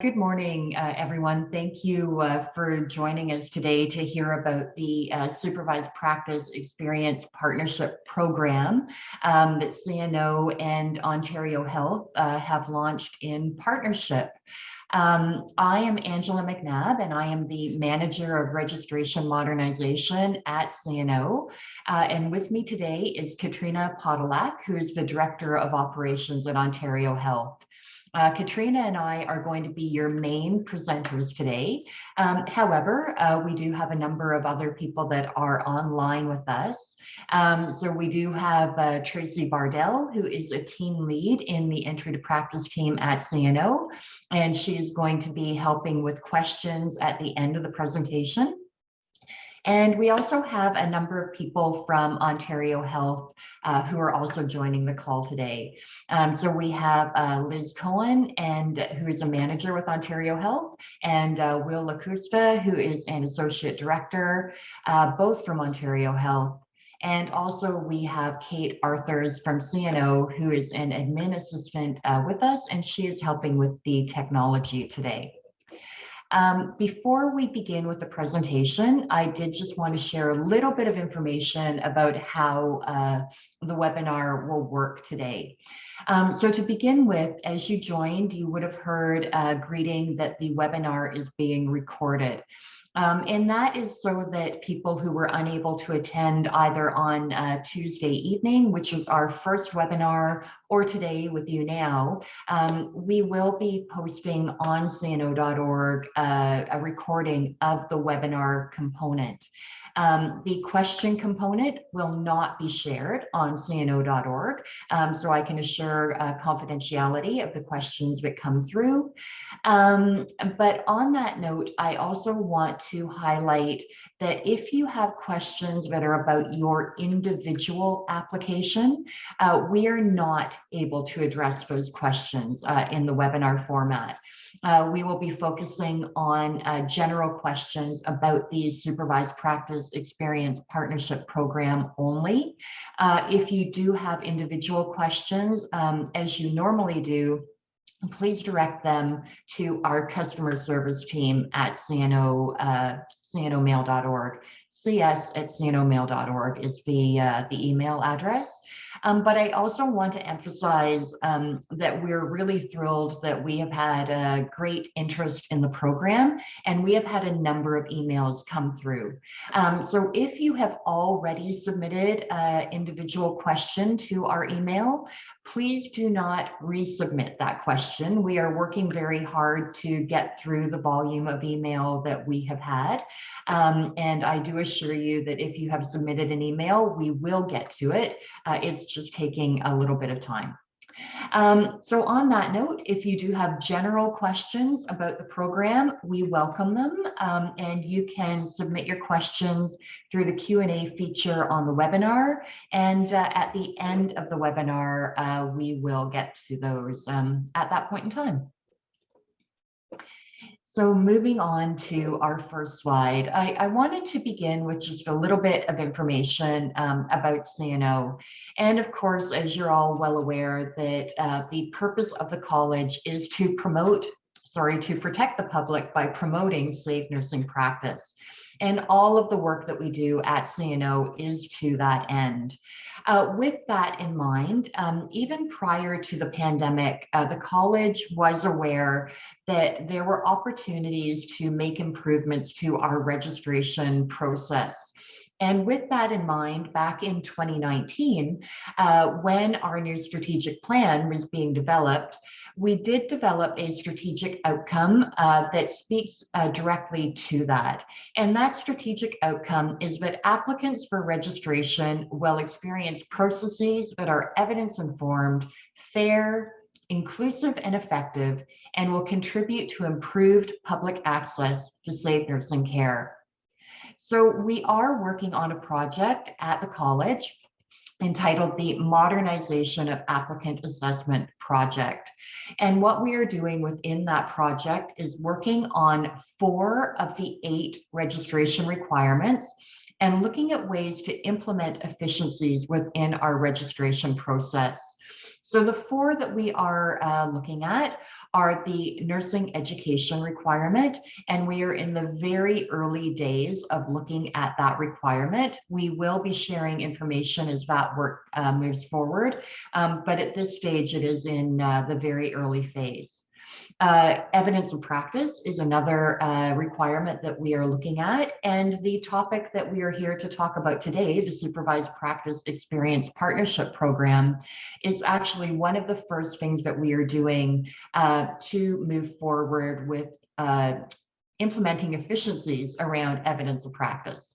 Good morning, everyone. Thank you for joining us today to hear about the Supervised Practice Experience Partnership Program that CNO and Ontario Health have launched in partnership. I am Angela McNabb, and I am the Manager of Registration Modernization at CNO. And with me today is Katrina Podolak, who is the Director of Operations at Ontario Health. Katrina and I are going to be your main presenters today. However, we do have a number of other people that are online with us. So we do have Tracy Bardell, who is a team lead in the entry to practice team at CNO, and she is going to be helping with questions at the end of the presentation. And we also have a number of people from Ontario Health who are also joining the call today. So we have Liz Cohen, who is a manager with Ontario Health, and Will LaCusta, who is an associate director, both from Ontario Health. And also we have Kate Arthurs from CNO, who is an admin assistant with us, and she is helping with the technology today. Before we begin with the presentation, I did just want to share a little bit of information about how the webinar will work today. So to begin with, as you joined, you would have heard a greeting that the webinar is being recorded. And that is so that people who were unable to attend either on Tuesday evening, which is our first webinar, or today with you now, we will be posting on cno.org a recording of the webinar component. The question component will not be shared on cno.org, so I can assure confidentiality of the questions that come through. But on that note, I also want to highlight that if you have questions that are about your individual application, we are not able to address those questions in the webinar format. We will be focusing on general questions about the Supervised Practice Experience Partnership Program only. If you do have individual questions, as you normally do, please direct them to our customer service team at cnomail.org. cs@cnomail.org is the email address. But I also want to emphasize that we're really thrilled that we have had a great interest in the program, and we have had a number of emails come through. So if you have already submitted an individual question to our email, please do not resubmit that question. We are working very hard to get through the volume of email that we have had. And I do assure you that if you have submitted an email, we will get to it. It's just taking a little bit of time. So on that note, if you do have general questions about the program, we welcome them, and you can submit your questions through the Q&A feature on the webinar, and at the end of the webinar, we will get to those at that point in time. So moving on to our first slide, I wanted to begin with just a little bit of information about CNO. And of course, as you're all well aware, that the purpose of the college is to protect the public by promoting safe nursing practice. And all of the work that we do at CNO is to that end. With that in mind, even prior to the pandemic, the college was aware that there were opportunities to make improvements to our registration process. And with that in mind, back in 2019, when our new strategic plan was being developed, we did develop a strategic outcome that speaks directly to that. And that strategic outcome is that applicants for registration will experience processes that are evidence-informed, fair, inclusive, and effective, and will contribute to improved public access to safe nursing care. So we are working on a project at the college entitled the Modernization of Applicant Assessment Project. And what we are doing within that project is working on 4 of the 8 registration requirements and looking at ways to implement efficiencies within our registration process. So the four that we are looking at are the nursing education requirement, and we are in the very early days of looking at that requirement. We will be sharing information as that work moves forward, but at this stage, it is in the very early phase. Evidence of practice is another requirement that we are looking at. And the topic that we are here to talk about today, the Supervised Practice Experience Partnership Program, is actually one of the first things that we are doing to move forward with implementing efficiencies around evidence of practice.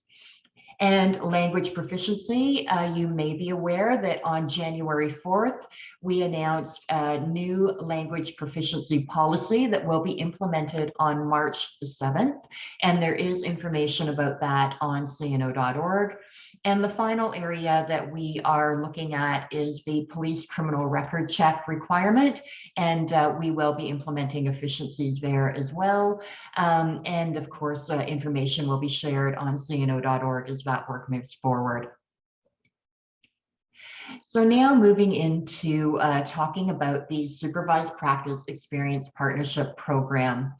And language proficiency, you may be aware that on January 4th, we announced a new language proficiency policy that will be implemented on March the 7th. And there is information about that on cno.org. And the final area that we are looking at is the police criminal record check requirement. And we will be implementing efficiencies there as well. And of course, information will be shared on cno.org as that work moves forward. So now moving into talking about the Supervised Practice Experience Partnership Program.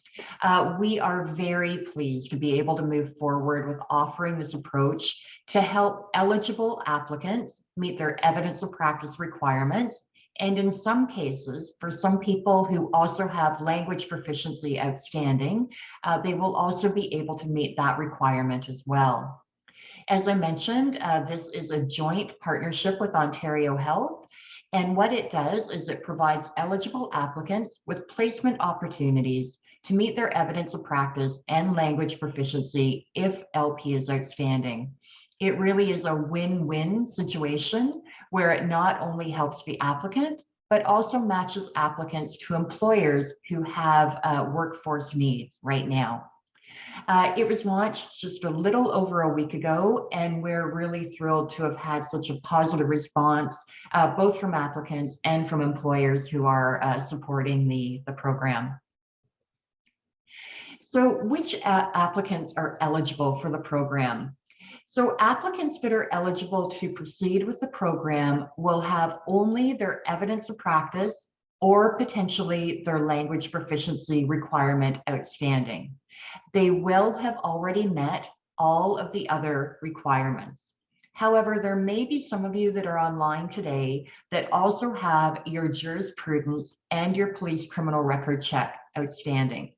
We are very pleased to be able to move forward with offering this approach to help eligible applicants meet their evidence of practice requirements. And in some cases, for some people who also have language proficiency outstanding, they will also be able to meet that requirement as well. As I mentioned, this is a joint partnership with Ontario Health. And what it does is it provides eligible applicants with placement opportunities to meet their evidence of practice and language proficiency if LP is outstanding. It really is a win-win situation where it not only helps the applicant, but also matches applicants to employers who have workforce needs right now. It was launched just a little over a week ago, and we're really thrilled to have had such a positive response, both from applicants and from employers who are supporting the program. So which applicants are eligible for the program? So applicants that are eligible to proceed with the program will have only their evidence of practice or potentially their language proficiency requirement outstanding. They will have already met all of the other requirements. However, there may be some of you that are online today that also have your jurisprudence and your police criminal record check outstanding.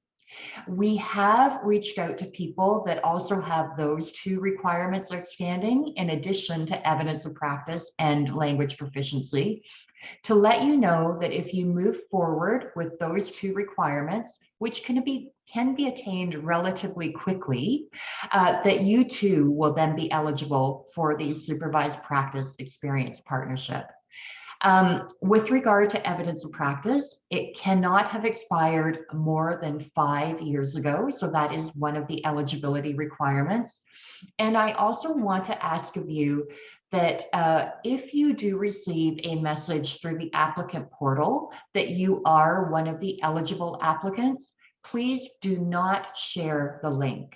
We have reached out to people that also have those two requirements outstanding, in addition to evidence of practice and language proficiency, to let you know that if you move forward with those two requirements, which can be attained relatively quickly, that you too will then be eligible for the Supervised Practice Experience Partnership. With regard to evidence of practice, it cannot have expired more than 5 years ago. So that is one of the eligibility requirements. And I also want to ask of you that if you do receive a message through the applicant portal that you are one of the eligible applicants, please do not share the link.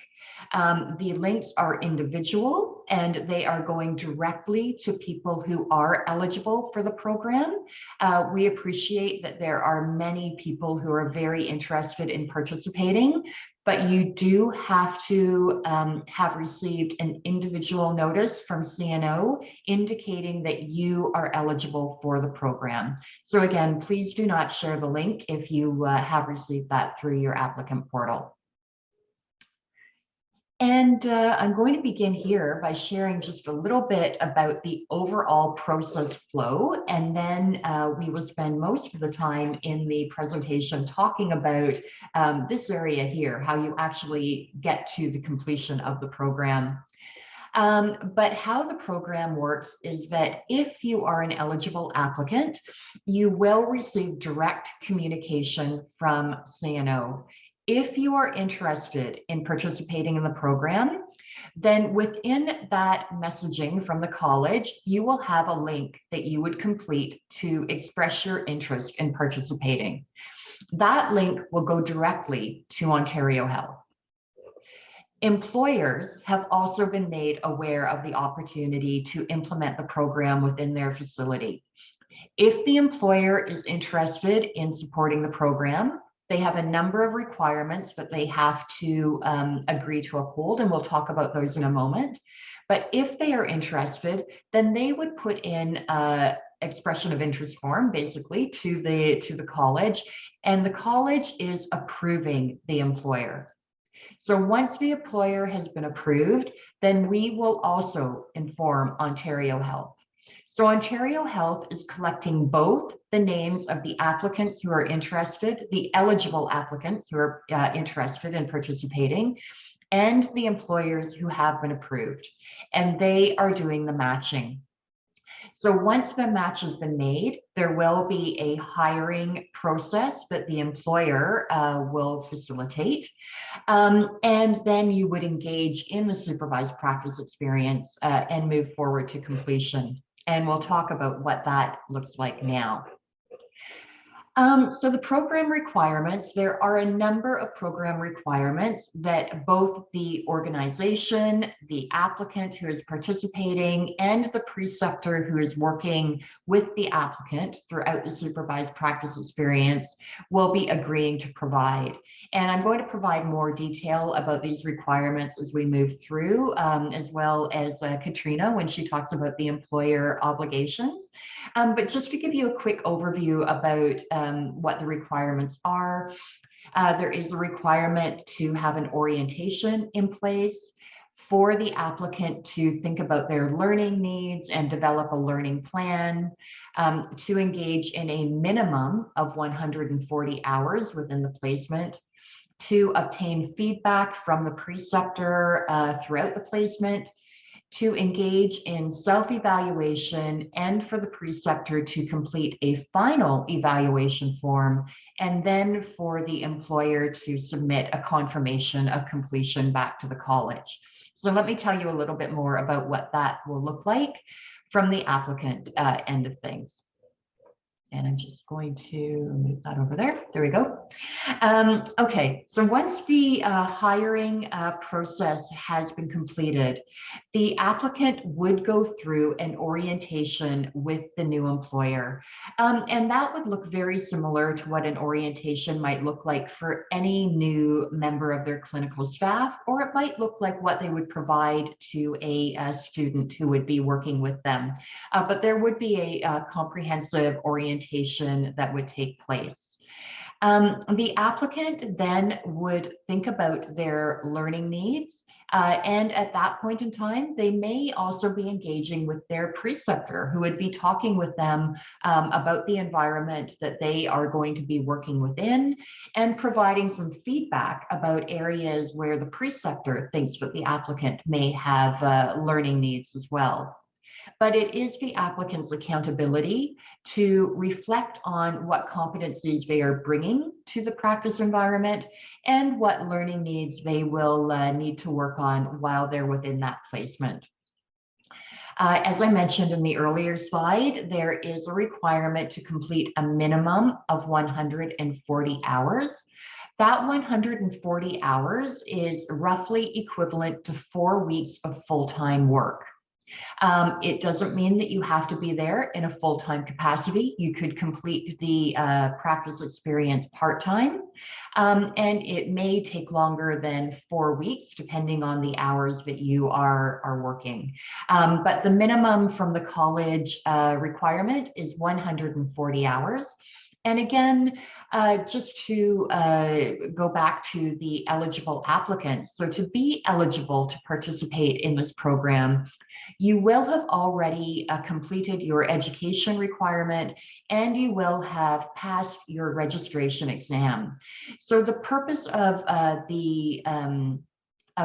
The links are individual and they are going directly to people who are eligible for the program. We appreciate that there are many people who are very interested in participating, but you do have to have received an individual notice from CNO indicating that you are eligible for the program. So again, please do not share the link if you have received that through your applicant portal. And I'm going to begin here by sharing just a little bit about the overall process flow, and then we will spend most of the time in the presentation talking about this area here, how you actually get to the completion of the program. But how the program works is that if you are an eligible applicant, you will receive direct communication from CNO. If you are interested in participating in the program, then within that messaging from the college, you will have a link that you would complete to express your interest in participating. That link will go directly to Ontario Health. Employers have also been made aware of the opportunity to implement the program within their facility. If the employer is interested in supporting the program, they have a number of requirements that they have to agree to uphold, and we'll talk about those in a moment. But if they are interested, then they would put in a expression of interest form, basically, to the college, and the college is approving the employer. So once the employer has been approved, then we will also inform Ontario Health. So Ontario Health is collecting both the names of the applicants who are interested, the eligible applicants who are interested in participating, and the employers who have been approved. And they are doing the matching. So once the match has been made, there will be a hiring process that the employer will facilitate. And then you would engage in the supervised practice experience and move forward to completion. And we'll talk about what that looks like now. So the program requirements, there are a number of program requirements that both the organization, the applicant who is participating, and the preceptor who is working with the applicant throughout the supervised practice experience will be agreeing to provide. And I'm going to provide more detail about these requirements as we move through, as well as Katrina when she talks about the employer obligations. But just to give you a quick overview about what the requirements are, there is a requirement to have an orientation in place for the applicant to think about their learning needs and develop a learning plan, to engage in a minimum of 140 hours within the placement, to obtain feedback from the preceptor throughout the placement, to engage in self-evaluation, and for the preceptor to complete a final evaluation form, and then for the employer to submit a confirmation of completion back to the college. So let me tell you a little bit more about what that will look like from the applicant end of things. And I'm just going to move that over there. There we go. Okay, so once the hiring process has been completed, the applicant would go through an orientation with the new employer. And that would look very similar to what an orientation might look like for any new member of their clinical staff, or it might look like what they would provide to a student who would be working with them. But there would be a comprehensive orientation that would take place. The applicant then would think about their learning needs, and at that point in time, they may also be engaging with their preceptor, who would be talking with them about the environment that they are going to be working within, and providing some feedback about areas where the preceptor thinks that the applicant may have learning needs as well. But it is the applicant's accountability to reflect on what competencies they are bringing to the practice environment and what learning needs they will need to work on while they're within that placement. As I mentioned in the earlier slide, there is a requirement to complete a minimum of 140 hours. That 140 hours is roughly equivalent to 4 weeks of full-time work. It doesn't mean that you have to be there in a full-time capacity. You could complete the practice experience part-time, and it may take longer than 4 weeks, depending on the hours that you are working. But the minimum from the college requirement is 140 hours. And again, just to go back to the eligible applicants, so to be eligible to participate in this program, you will have already completed your education requirement, and you will have passed your registration exam. So the purpose of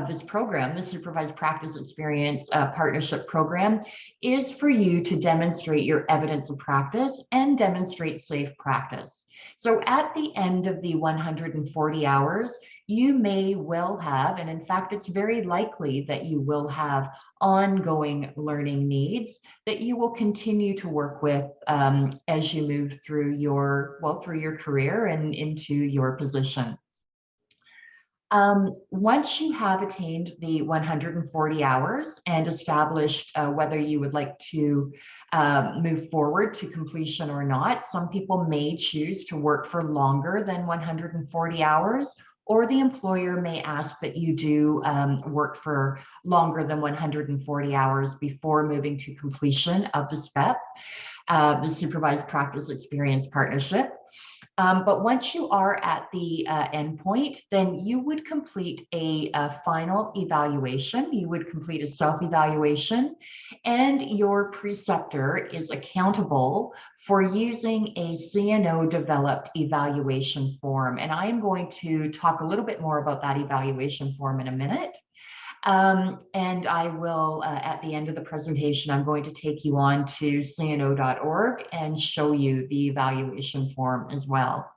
this program, the Supervised Practice Experience Partnership Program, is for you to demonstrate your evidence of practice and demonstrate safe practice. So at the end of the 140 hours, you may well have, and in fact, it's very likely that you will have ongoing learning needs that you will continue to work with as you move through your career and into your position. Once you have attained the 140 hours and established whether you would like to move forward to completion or not, some people may choose to work for longer than 140 hours, or the employer may ask that you do work for longer than 140 hours before moving to completion of the SPEP, the Supervised Practice Experience Partnership. But once you are at the endpoint, then you would complete a final evaluation. You would complete a self-evaluation, and your preceptor is accountable for using a CNO developed evaluation form. And I am going to talk a little bit more about that evaluation form in a minute. And I will, at the end of the presentation, I'm going to take you on to cno.org and show you the evaluation form as well.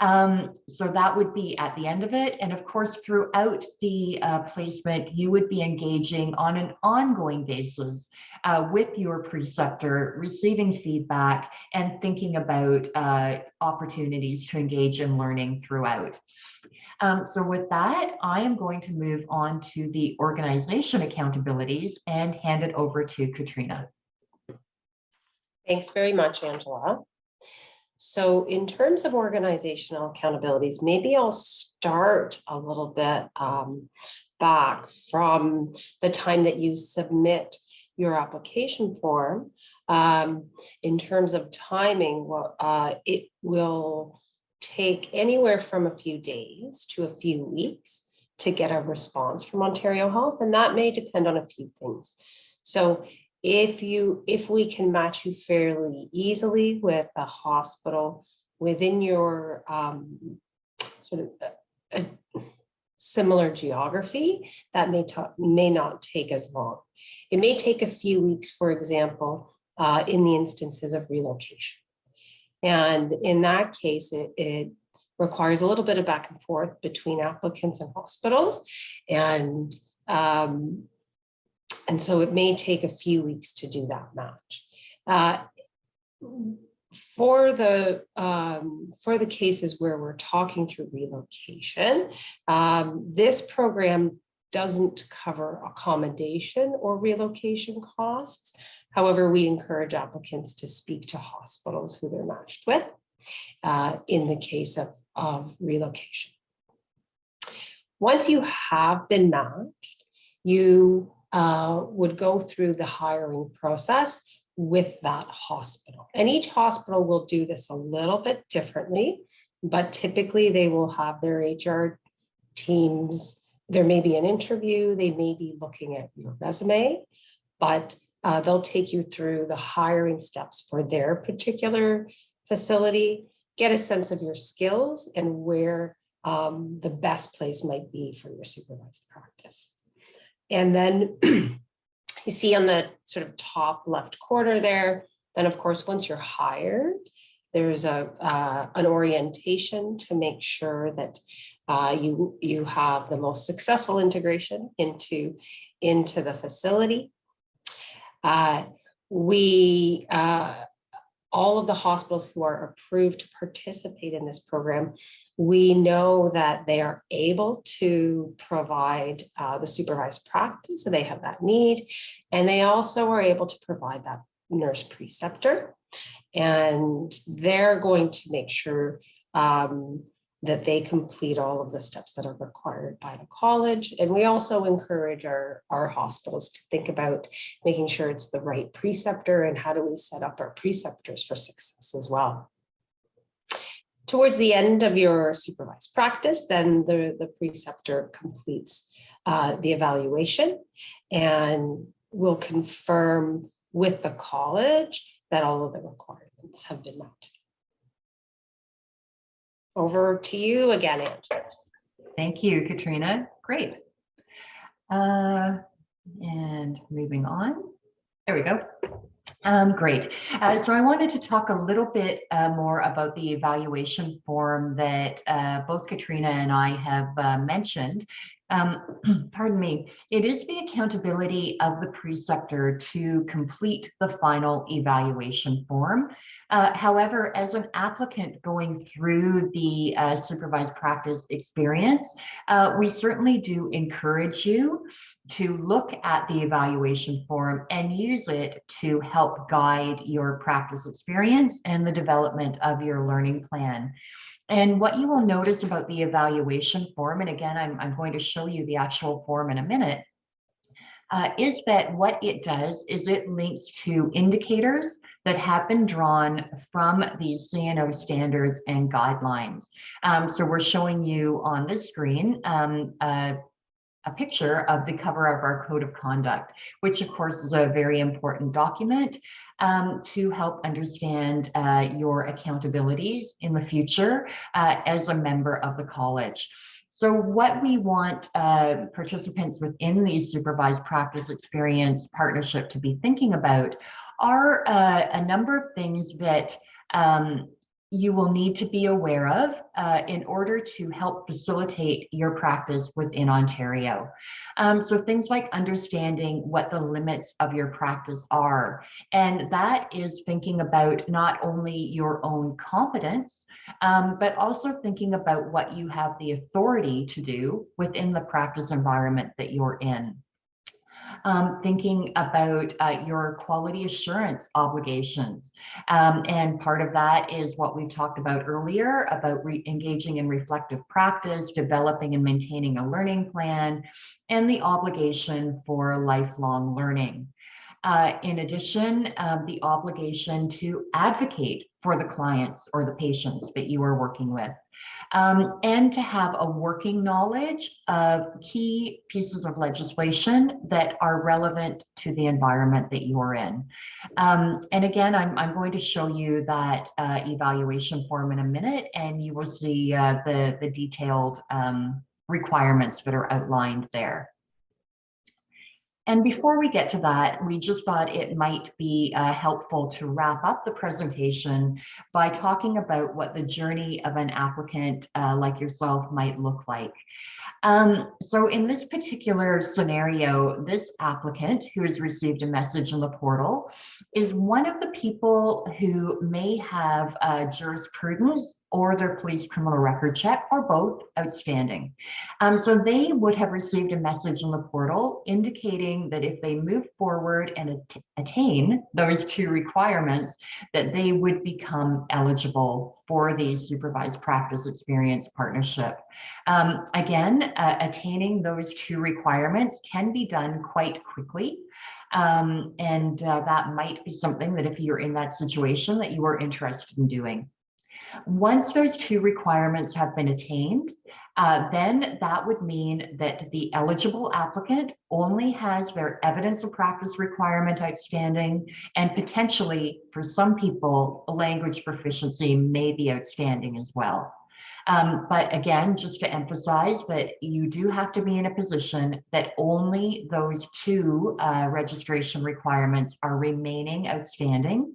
So that would be at the end of it. And of course, throughout the placement, you would be engaging on an ongoing basis with your preceptor, receiving feedback and thinking about opportunities to engage in learning throughout. So with that, I am going to move on to the organization accountabilities and hand it over to Katrina. Thanks very much, Angela. So in terms of organizational accountabilities, maybe I'll start a little bit back from the time that you submit your application form. In terms of timing, it will take anywhere from a few days to a few weeks to get a response from Ontario Health, and that may depend on a few things. So if we can match you fairly easily with a hospital within your sort of a similar geography, that may not take as long. It may take a few weeks, for example, in the instances of relocation. And in that case, it requires a little bit of back and forth between applicants and hospitals. And so it may take a few weeks to do that match. For the cases where we're talking through relocation, this program doesn't cover accommodation or relocation costs. However, we encourage applicants to speak to hospitals who they're matched with in the case of relocation. Once you have been matched, you would go through the hiring process with that hospital. And each hospital will do this a little bit differently, but typically they will have their HR teams. There may be an interview, they may be looking at your resume, but they'll take you through the hiring steps for their particular facility, get a sense of your skills and where the best place might be for your supervised practice. And then you see on the sort of top left corner there, then of course, once you're hired, there's an orientation to make sure that you have the most successful integration into the facility. All of the hospitals who are approved to participate in this program, we know that they are able to provide the supervised practice, so they have that need, and they also are able to provide that nurse preceptor, and they're going to make sure that they complete all of the steps that are required by the college. And we also encourage our hospitals to think about making sure it's the right preceptor and how do we set up our preceptors for success as well. Towards the end of your supervised practice, then the preceptor completes the evaluation and will confirm with the college that all of the requirements have been met. Over to you again, Angela. Thank you, Katrina. Great. And moving on. There we go. Great. So I wanted to talk a little bit more about the evaluation form that both Katrina and I have mentioned. Pardon me, it is the accountability of the preceptor to complete the final evaluation form. However, as an applicant going through the supervised practice experience, we certainly do encourage you to look at the evaluation form and use it to help guide your practice experience and the development of your learning plan. And what you will notice about the evaluation form, and again, I'm going to show you the actual form in a minute, is that what it does is it links to indicators that have been drawn from these CNO standards and guidelines. So we're showing you on this screen a picture of the cover of our code of conduct, which of course is a very important document to help understand your accountabilities in the future as a member of the college. So what we want participants within the supervised practice experience partnership to be thinking about are a number of things that you will need to be aware of in order to help facilitate your practice within Ontario. So things like understanding what the limits of your practice are. And that is thinking about not only your own competence, but also thinking about what you have the authority to do within the practice environment that you're in. Thinking about your quality assurance obligations. And part of that is what we've talked about earlier about engaging in reflective practice, developing and maintaining a learning plan, and the obligation for lifelong learning. In addition, the obligation to advocate for the clients or the patients that you are working with. And to have a working knowledge of key pieces of legislation that are relevant to the environment that you're in. And again, I'm going to show you that evaluation form in a minute, and you will see the detailed requirements that are outlined there. And before we get to that, we just thought it might be helpful to wrap up the presentation by talking about what the journey of an applicant like yourself might look like. So in this particular scenario, this applicant who has received a message in the portal is one of the people who may have jurisprudence or their police criminal record check or both outstanding. So they would have received a message in the portal indicating that if they move forward and attain those two requirements, that they would become eligible for the supervised practice experience partnership. Again, attaining those two requirements can be done quite quickly. And that might be something that if you're in that situation that you are interested in doing. Once those two requirements have been attained, then that would mean that the eligible applicant only has their evidence of practice requirement outstanding, and potentially for some people, language proficiency may be outstanding as well. But again, just to emphasize that you do have to be in a position that only those two registration requirements are remaining outstanding,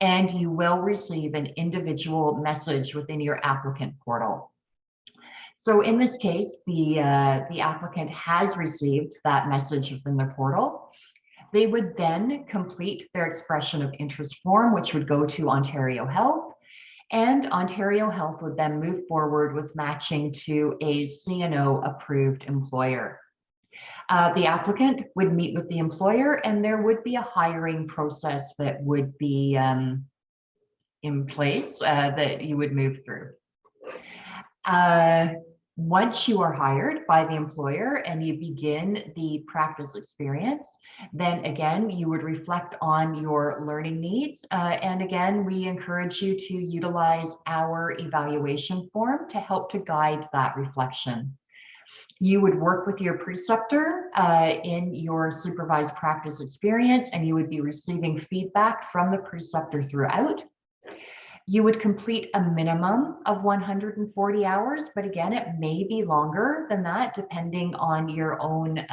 and you will receive an individual message within your applicant portal. So in this case, the applicant has received that message within the portal. They would then complete their expression of interest form, which would go to Ontario Health. And Ontario Health would then move forward with matching to a CNO approved employer. The applicant would meet with the employer, and there would be a hiring process that would be in place that you would move through. Once you are hired by the employer and you begin the practice experience, then again, you would reflect on your learning needs. And again, we encourage you to utilize our evaluation form to help to guide that reflection. You would work with your preceptor in your supervised practice experience, and you would be receiving feedback from the preceptor throughout. You would complete a minimum of 140 hours, but again, it may be longer than that depending on your own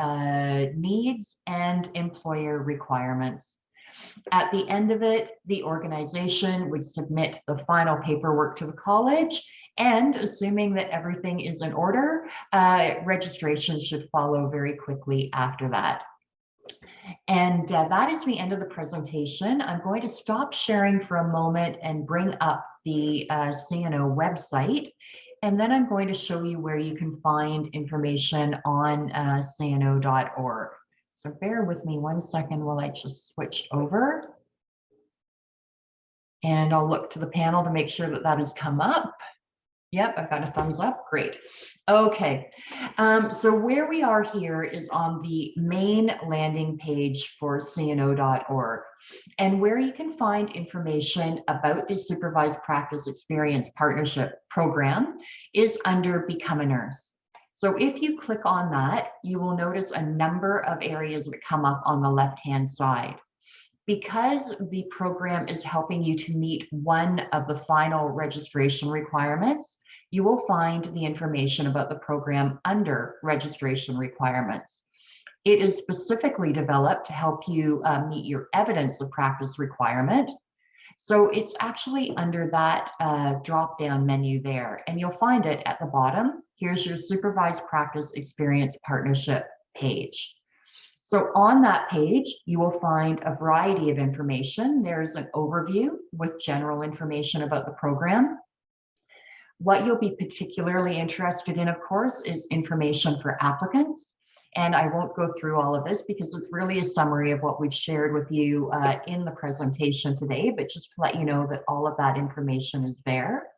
needs and employer requirements. At the end of it, the organization would submit the final paperwork to the college, And assuming that everything is in order, registration should follow very quickly after that. And that is the end of the presentation. I'm going to stop sharing for a moment and bring up the CNO website. And then I'm going to show you where you can find information on cno.org. So bear with me 1 second while I just switch over. And I'll look to the panel to make sure that that has come up. Yep, I've got a thumbs up. Great. Okay, so where we are here is on the main landing page for cno.org, and where you can find information about the Supervised Practice Experience Partnership Program is under Become a Nurse. So if you click on that, you will notice a number of areas that come up on the left-hand side. Because the program is helping you to meet one of the final registration requirements, you will find the information about the program under registration requirements. It is specifically developed to help you meet your evidence of practice requirement. So it's actually under that drop-down menu there, and you'll find it at the bottom. Here's your Supervised Practice Experience Partnership page. So on that page, you will find a variety of information. There's an overview with general information about the program. What you'll be particularly interested in, of course, is information for applicants. And I won't go through all of this because it's really a summary of what we've shared with you in the presentation today, but just to let you know that all of that information is there.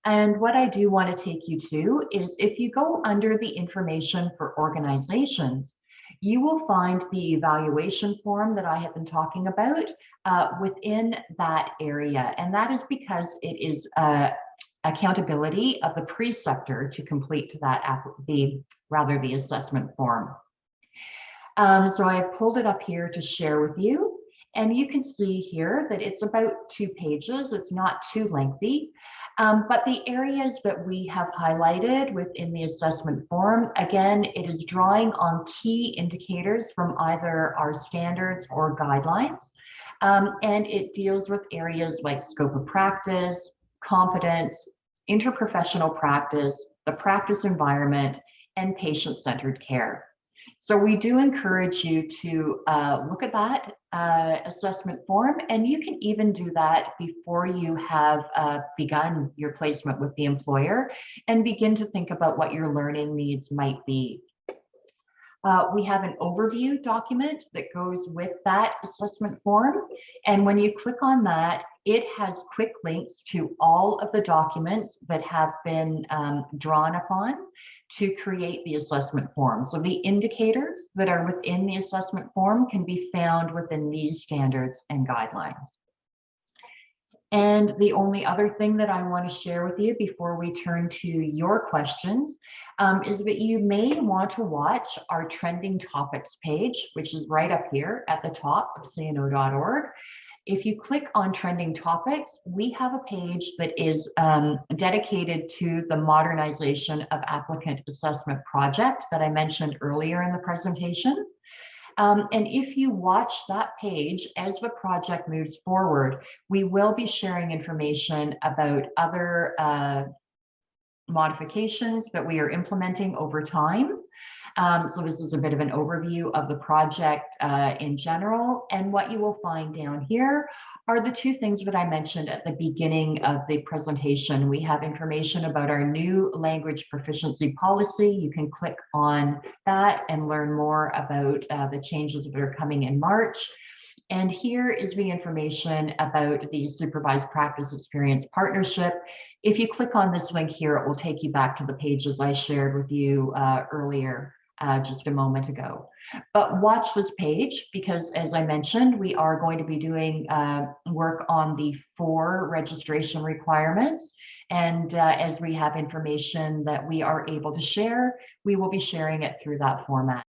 And what I do want to take you to is if you go under the information for organizations, you will find the evaluation form that I have been talking about within that area. And that is because it is accountability of the preceptor to complete that the assessment form. So I have pulled it up here to share with you. And you can see here that it's about 2 pages. It's not too lengthy. But the areas that we have highlighted within the assessment form, again, it is drawing on key indicators from either our standards or guidelines. And it deals with areas like scope of practice, competence, interprofessional practice, the practice environment, and patient-centered care. So we do encourage you to look at that assessment form, and you can even do that before you have begun your placement with the employer and begin to think about what your learning needs might be. We have an overview document that goes with that assessment form, and when you click on that, it has quick links to all of the documents that have been drawn upon to create the assessment form. So the indicators that are within the assessment form can be found within these standards and guidelines. And the only other thing that I want to share with you before we turn to your questions is that you may want to watch our trending topics page, which is right up here at the top of cno.org. If you click on trending topics, we have a page that is dedicated to the modernization of applicant assessment project that I mentioned earlier in the presentation. And if you watch that page as the project moves forward, we will be sharing information about other modifications that we are implementing over time. So this is a bit of an overview of the project in general. And what you will find down here are the 2 things that I mentioned at the beginning of the presentation. We have information about our new language proficiency policy. You can click on that and learn more about the changes that are coming in March. And here is the information about the Supervised Practice Experience Partnership. If you click on this link here, it will take you back to the pages I shared with you earlier just a moment ago. But watch this page because, as I mentioned, we are going to be doing work on the 4 registration requirements. And as we have information that we are able to share, we will be sharing it through that format.